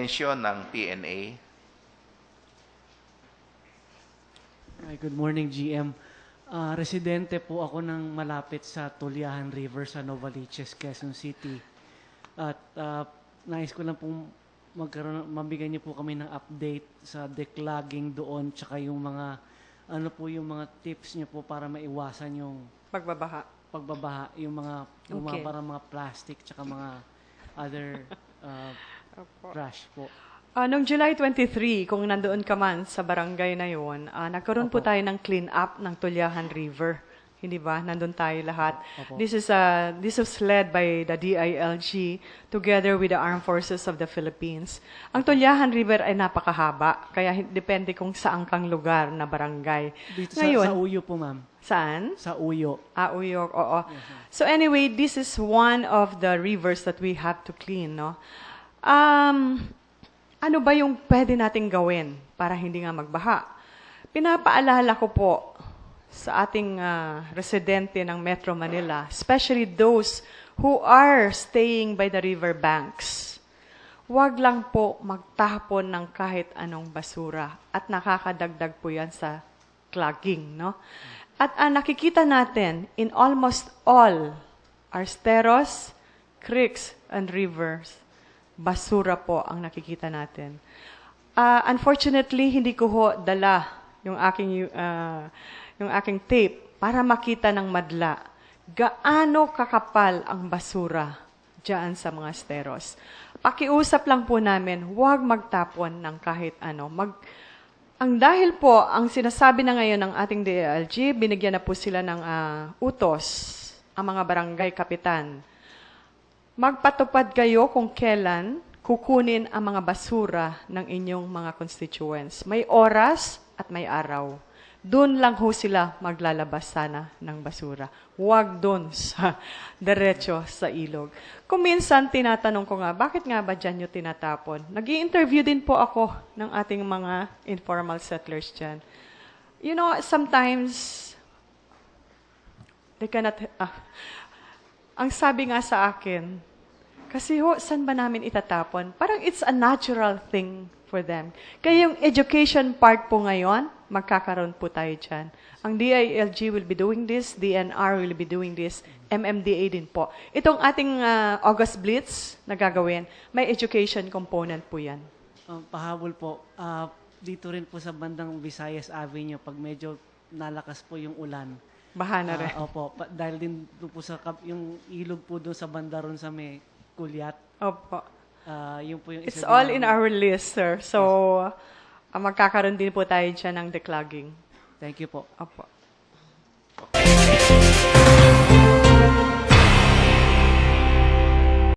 intensyon ng PNA? Hi, good morning, GM. Residente po ako ng malapit sa Tulyahan River sa Novaliches, Quezon City. At nais ko lang pong mabigyan niyo po kami ng update sa declogging doon, tsaka yung mga, ano po yung mga tips niyo po para maiwasan yung Pagbabaha. yung mga, Okay. parang mga plastic, tsaka mga other trash po. Noong July 23, kung nandoon ka man sa barangay na yon, nagkaroon po Opo. tayo ng clean up ng Tulyahan River. Hindi ba? Nandun tayo lahat. Opo. This was led by the DILG together with the Armed Forces of the Philippines. Ang Tulyahan River ay napakahaba, kaya depende kung saan kang lugar na barangay. Dito Ngayon, sa Uyo po, ma'am. saan? Sa Uyo. Uyok, oo. So anyway, this is one of the rivers that we have to clean, no? Ano ba yung pwede nating gawin para hindi nga magbaha? Pinapaalala ko po sa ating residente ng Metro Manila, especially those who are staying by the river banks. Huwag lang po magtapon ng kahit anong basura at nakakadagdag po yan sa clogging, no? At nakikita natin in almost all our esteros, creeks, and rivers, basura po ang nakikita natin. Unfortunately, hindi ko ho dala yung aking tape para makita ng madla gaano kakapal ang basura diyan sa mga esteros. Pakiusap lang po namin, huwag magtapon ng kahit ano. Ang dahil po, ang sinasabi na ngayon ng ating DILG, binigyan na po sila ng utos, ang mga barangay kapitan. Magpatupad kayo kung kailan kukunin ang mga basura ng inyong mga constituents. May oras at may araw. Doon lang ho sila maglalabas sana ng basura. Huwag doon sa diretso sa ilog. Kung minsan tinatanong ko nga, bakit nga ba dyan nyo tinatapon? Nag-i-interview din po ako ng ating mga informal settlers dyan. You know, sometimes they cannot... ang sabi nga sa akin, kasi ho, saan ba namin itatapon? Parang it's a natural thing for them. Kaya yung education part po ngayon, magkakaroon po tayo dyan. Ang DILG will be doing this, DNR will be doing this, MMDA din po. Itong ating August Blitz na gagawin, may education component po yan. Pahabol po, dito rin po sa bandang Visayas Avenue, pag medyo nalakas po yung ulan. Baha na rin. Opo, dahil din doon po sa yung ilog po doon sa banda ron sa may Kulyat. Opo. Yun po yung It's isa all din in our list, sir. So, magkakaroon din po tayo dyan ng declogging. Thank you po. Opo.